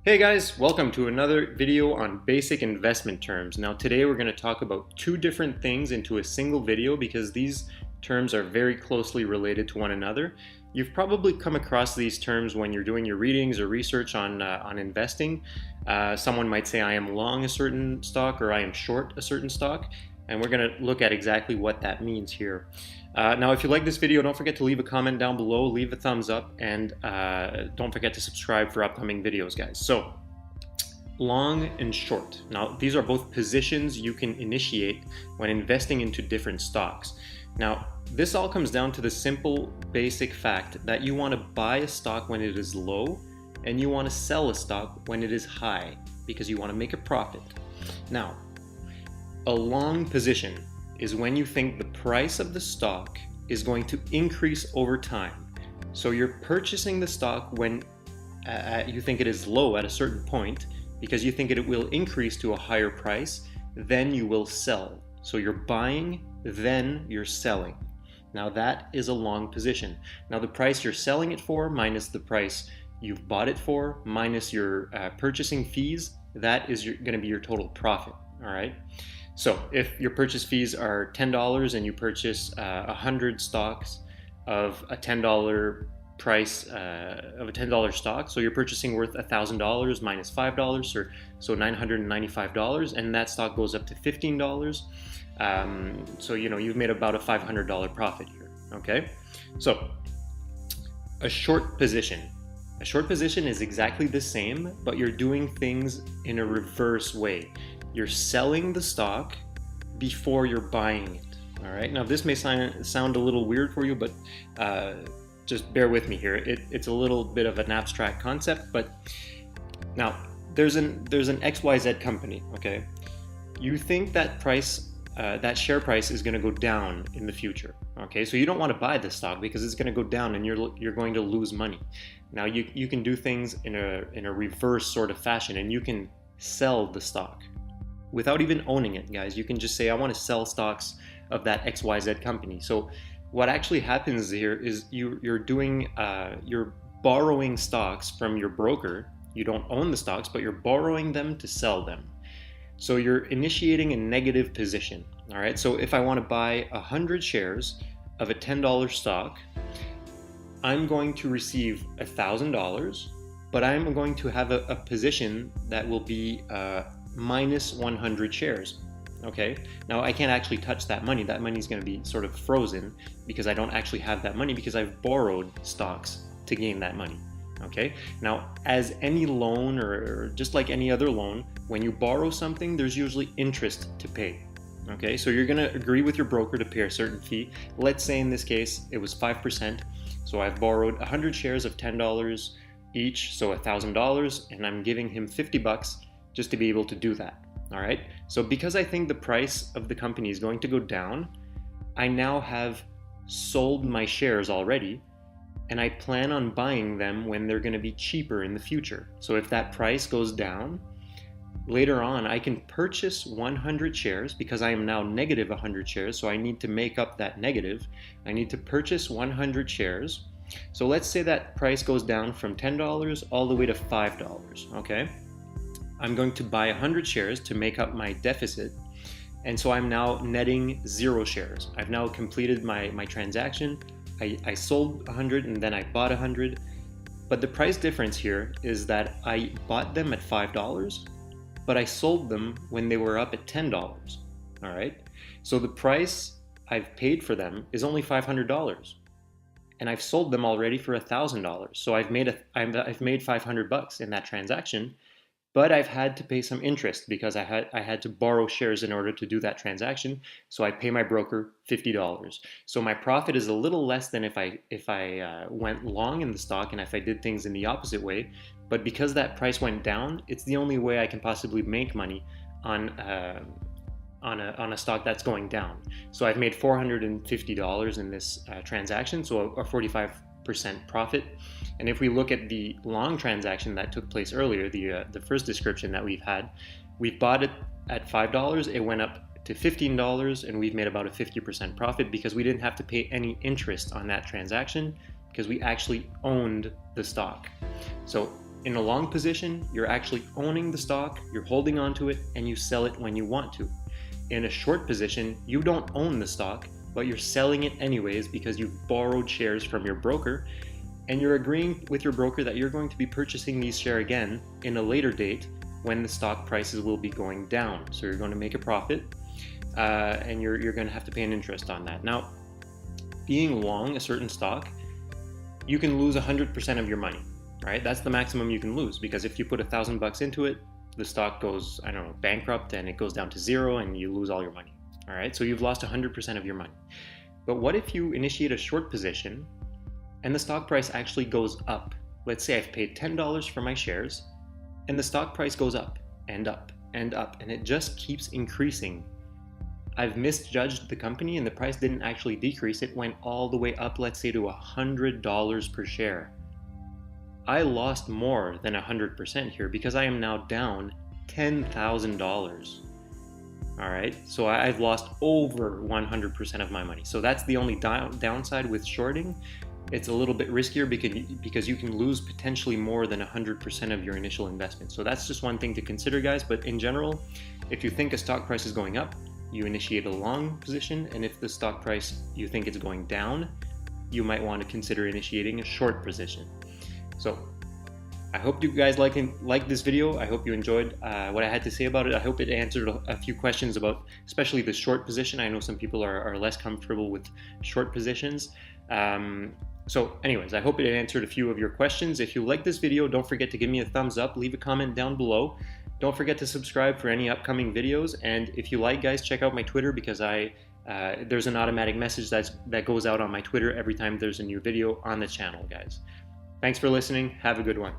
Hey guys, welcome to another video on basic investment terms. Now today we're going to talk about two different things into a single video because these terms are very closely related to one another. You've probably come across these terms when you're doing your readings or research on investing. Someone might say I am long a certain stock or I am short a certain stock, and we're going to look at exactly what that means here. Now, if you like this video, don't forget to leave a comment down below, leave a thumbs up, and don't forget to subscribe for upcoming videos, guys. So, long and short. Now, these are both positions you can initiate when investing into different stocks. Now, this all comes down to the simple, basic fact that you want to buy a stock when it is low, and you want to sell a stock when it is high, because you want to make a profit. Now, a long position is when you think the price of the stock is going to increase over time. So you're purchasing the stock when you think it is low at a certain point because you think it will increase to a higher price, then you will sell. So you're buying, then you're selling. Now that is a long position. Now the price you're selling it for minus the price you've bought it for minus your purchasing fees, that is going to be your total profit, all right? So if your purchase fees are $10 and you purchase 100 stocks of a $10 price of a $10 stock, so you're purchasing worth $1,000 minus $5, so $995, and that stock goes up to $15. So you've made about a $500 profit here. Okay, so a short position. A short position is exactly the same, but you're doing things in a reverse way. You're selling the stock before you're buying it. All right. Now this may sound a little weird for you, but just bear with me here. It's a little bit of an abstract concept, but now there's an XYZ company. Okay. You think that that share price is going to go down in the future. Okay. So you don't want to buy this stock because it's going to go down and you're going to lose money. Now you can do things in a reverse sort of fashion, and you can sell the stock without even owning it, guys. You can just say, I want to sell stocks of that XYZ company. So what actually happens here is you're borrowing stocks from your broker. You don't own the stocks, but you're borrowing them to sell them. So you're initiating a negative position, all right? So if I want to buy 100 shares of a $10 stock, I'm going to receive $1,000, but I'm going to have a position that will be minus 100 shares. Okay, now I can't actually touch that money. That money is going to be sort of frozen because I don't actually have that money because I've borrowed stocks to gain that money. Okay, now as any loan or just like any other loan, when you borrow something, there's usually interest to pay. Okay, so you're going to agree with your broker to pay a certain fee. Let's say in this case it was 5%. So I've borrowed 100 shares of $10 each, so $1,000, and I'm giving him $50 just to be able to do that. All right. So because I think the price of the company is going to go down, I now have sold my shares already, and I plan on buying them when they're going to be cheaper in the future. So if that price goes down, later on I can purchase 100 shares because I am now negative 100 shares. So I need to make up that negative. I need to purchase 100 shares. So let's say that price goes down from $10 all the way to $5. Okay. I'm going to buy 100 shares to make up my deficit, and so I'm now netting 0 shares. I've now completed my transaction. I sold 100 and then I bought 100, but the price difference here is that I bought them at $5, but I sold them when they were up at $10. All right, so the price I've paid for them is only $500, and I've sold them already for $1,000. So I've made $500 in that transaction. But I've had to pay some interest because I had to borrow shares in order to do that transaction. So I pay my broker $50. So my profit is a little less than if I went long in the stock and if I did things in the opposite way. But because that price went down, it's the only way I can possibly make money on a stock that's going down. So I've made $450 in this transaction, so a 45% profit. And if we look at the long transaction that took place earlier, the first description that we've had, we bought it at $5, it went up to $15, and we've made about a 50% profit because we didn't have to pay any interest on that transaction because we actually owned the stock. So In a long position, you're actually owning the stock, you're holding onto it, and you sell it when you want to. In a short position, you don't own the stock, but you're selling it anyways because you've borrowed shares from your broker, and you're agreeing with your broker that you're going to be purchasing these shares again in a later date when the stock prices will be going down. So you're going to make a profit, and you're going to have to pay an interest on that. Now, being long a certain stock, you can lose 100% of your money, right? That's the maximum you can lose, because if you put $1,000 into it, the stock goes, I don't know, bankrupt, and it goes down to zero and you lose all your money. All right, so you've lost 100% of your money. But what if you initiate a short position and the stock price actually goes up? Let's say I've paid $10 for my shares and the stock price goes up and up and up, and it just keeps increasing. I've misjudged the company and the price didn't actually decrease. It went all the way up, let's say, to $100 per share. I lost more than 100% here because I am now down $10,000. All right, so I've lost over 100% of my money. So that's the only downside with shorting. It's a little bit riskier because you can lose potentially more than 100% of your initial investment. So that's just one thing to consider, guys. But in general, if you think a stock price is going up, you initiate a long position. And if the stock price, you think it's going down, you might want to consider initiating a short position. So I hope you guys like this video. I hope you enjoyed what I had to say about it. I hope it answered a few questions about especially the short position. I know some people are less comfortable with short positions. So anyways, I hope it answered a few of your questions. If you like this video, don't forget to give me a thumbs up, leave a comment down below. Don't forget to subscribe for any upcoming videos. And if you like, guys, check out my Twitter, because there's an automatic message that goes out on my Twitter every time there's a new video on the channel, guys. Thanks for listening. Have a good one.